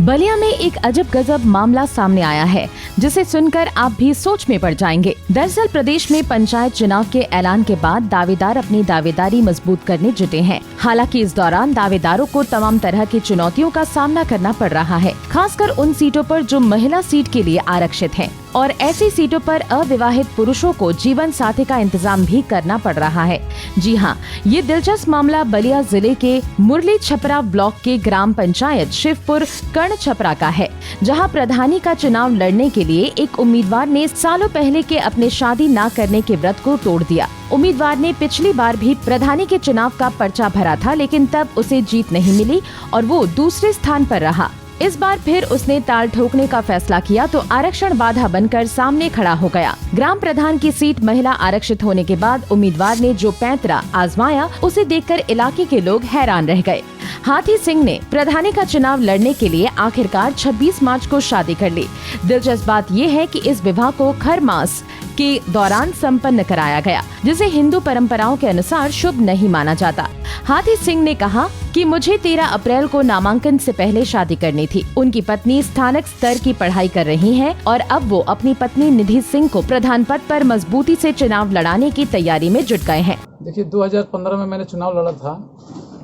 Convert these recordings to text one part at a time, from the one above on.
बलिया में एक अजब गजब मामला सामने आया है, जिसे सुनकर आप भी सोच में पड़ जाएंगे। दरअसल प्रदेश में पंचायत चुनाव के ऐलान के बाद दावेदार अपनी दावेदारी मजबूत करने जुटे हैं। हालांकि इस दौरान दावेदारों को तमाम तरह की चुनौतियों का सामना करना पड़ रहा है, खासकर उन सीटों पर जो महिला सीट के लिए आरक्षित हैं। और ऐसी सीटों पर अविवाहित पुरुषों को जीवन साथी का इंतजाम भी करना पड़ रहा है। जी हाँ, ये दिलचस्प मामला बलिया जिले के मुरली छपरा ब्लॉक के ग्राम पंचायत शिवपुर कर्ण छपरा का है, जहां प्रधानी का चुनाव लड़ने के लिए एक उम्मीदवार ने सालों पहले के अपने शादी न करने के व्रत को तोड़ दिया। उम्मीदवार ने पिछली बार भी प्रधानी के चुनाव का पर्चा भरा था, लेकिन तब उसे जीत नहीं मिली और वो दूसरे स्थान पर रहा। इस बार फिर उसने ताल ठोकने का फैसला किया तो आरक्षण बाधा बनकर सामने खड़ा हो गया। ग्राम प्रधान की सीट महिला आरक्षित होने के बाद उम्मीदवार ने जो पैंतरा आजमाया, उसे देखकर इलाके के लोग हैरान रह गए। हाथी सिंह ने प्रधानी का चुनाव लड़ने के लिए आखिरकार 26 मार्च को शादी कर ली। दिलचस्प बात ये है कि इस विवाह को खर मास के दौरान संपन्न कराया गया, जिसे हिंदू परंपराओं के अनुसार शुभ नहीं माना जाता। हाथी सिंह ने कहा कि मुझे 13 अप्रैल को नामांकन से पहले शादी करनी थी। उनकी पत्नी स्थानक स्तर की पढ़ाई कर रही हैं और अब वो अपनी पत्नी निधि सिंह को प्रधान पद पर मजबूती से चुनाव लड़ाने की तैयारी में जुट गए हैं। देखिए, 2015 में मैंने चुनाव लड़ा था,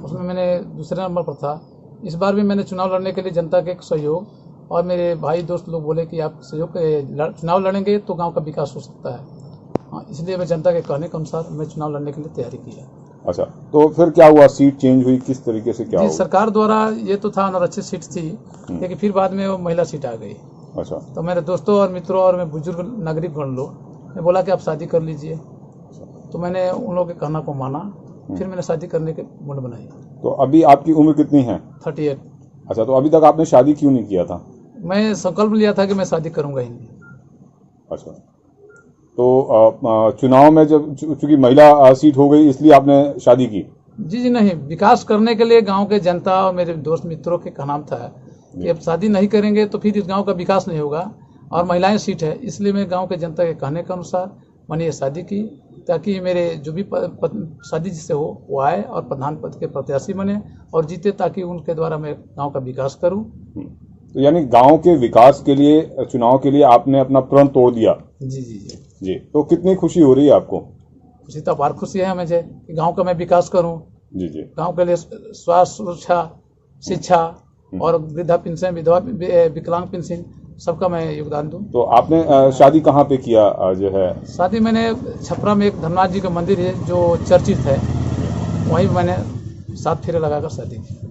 उसमें मैंने दूसरे नंबर पर था। इस बार भी मैंने चुनाव लड़ने के लिए जनता के सहयोग और मेरे भाई दोस्त लोग बोले कि आप सहयोग चुनाव लड़ेंगे तो गांव का विकास हो सकता है। हाँ, इसलिए मैं जनता के कहने के अनुसार मैं चुनाव लड़ने के लिए तैयारी की है। अच्छा, तो फिर क्या हुआ? सीट चेंज हुई, किस तरीके से क्या हुआ? सरकार द्वारा ये तो था अनारक्षित सीट थी, लेकिन फिर बाद में वो महिला सीट आ गई। अच्छा, तो मेरे दोस्तों और मित्रों और मैं बुजुर्ग नागरिक गण लोग ने बोला कि आप शादी कर लीजिए। तो मैंने उन लोगों के कहना को माना, फिर मैंने शादी करने के मुंड बनाई। तो अभी आपकी उम्र कितनी है? 38। अच्छा, तो अभी तक आपने शादी क्यों नहीं किया था? मैं संकल्प लिया था कि मैं शादी करूंगा ही नहीं। अच्छा, तो चुनाव में जब चूंकि महिला सीट हो गई इसलिए आपने शादी की? जी नहीं, विकास करने के लिए गांव के जनता और मेरे दोस्त मित्रों के कहना था कि अब शादी नहीं करेंगे तो फिर इस गांव का विकास नहीं होगा, और महिलाएं सीट है, इसलिए मैं गांव के जनता के कहने के अनुसार मैंने ये शादी की, ताकि मेरे जो भी शादी जिससे हो वो आए और प्रधान पद के प्रत्याशी बने और जीते, ताकि उनके द्वारा मैं गाँव का विकास करूँ। तो यानी गांव के विकास के लिए, चुनाव के लिए आपने अपना प्रण तोड़ दिया? जी जी जी जी। तो कितनी खुशी हो रही है आपको? खुशी तो अपार खुशी है मुझे कि गांव का मैं विकास करूं। जी जी। गांव के लिए स्वास्थ्य, सुरक्षा, शिक्षा और वृद्धा पेंशन, विधवा विकलांग पेंशन, सबका मैं योगदान दूं। तो आपने शादी कहाँ पे किया जो है? शादी मैंने छपरा में एक धर्मनाथ जी का मंदिर है जो चर्चित है, वहीं मैंने 7 फेरे लगाकर शादी की।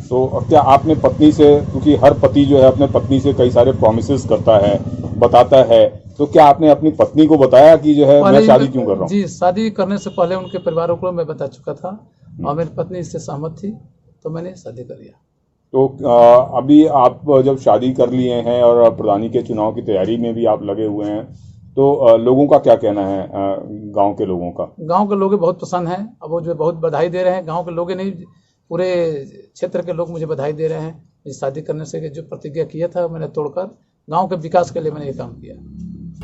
तो क्या आपने पत्नी से, क्योंकि हर पति जो है अपने पत्नी से कई सारे प्रॉमिसेस करता है, बताता है, तो क्या आपने अपनी पत्नी को बताया कि जो है मैं शादी क्यों कर रहा हूँ? जी, शादी करने से पहले उनके परिवारों को मैं बता चुका था और मेरी पत्नी इससे सहमत थी, तो मैंने शादी कर लिया। तो अभी आप जब शादी कर लिए हैं और प्रधानी के चुनाव की तैयारी में भी आप लगे हुए हैं, तो लोगों का क्या कहना है? गांव के लोगों का? गांव के लोग बहुत पसंद हैं, अब वो जो बहुत बधाई दे रहे हैं। गांव के लोग नहीं, पूरे क्षेत्र के लोग मुझे बधाई दे रहे हैं। इस शादी करने से जो प्रतिज्ञा किया था मैंने तोड़कर गांव के विकास के लिए मैंने ये काम किया।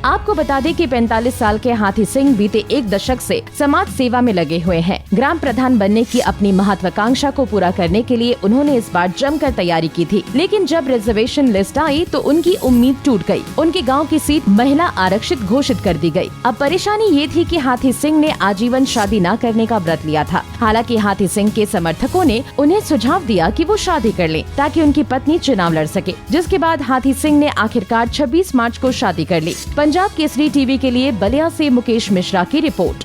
आपको बता दें कि 45 साल के हाथी सिंह बीते 1 दशक से समाज सेवा में लगे हुए हैं। ग्राम प्रधान बनने की अपनी महत्वाकांक्षा को पूरा करने के लिए उन्होंने इस बार जमकर तैयारी की थी, लेकिन जब रिजर्वेशन लिस्ट आई तो उनकी उम्मीद टूट गई। उनके गांव की सीट महिला आरक्षित घोषित कर दी गई। अब परेशानी ये थी कि हाथी सिंह ने आजीवन शादी न करने का व्रत लिया था। हालांकि हाथी सिंह के समर्थकों ने उन्हें सुझाव दिया कि वो शादी कर लें ताकि उनकी पत्नी चुनाव लड़ सके, जिसके बाद हाथी सिंह ने आखिरकार 26 मार्च को शादी कर ली। पंजाब केसरी टीवी के लिए बलिया से मुकेश मिश्रा की रिपोर्ट।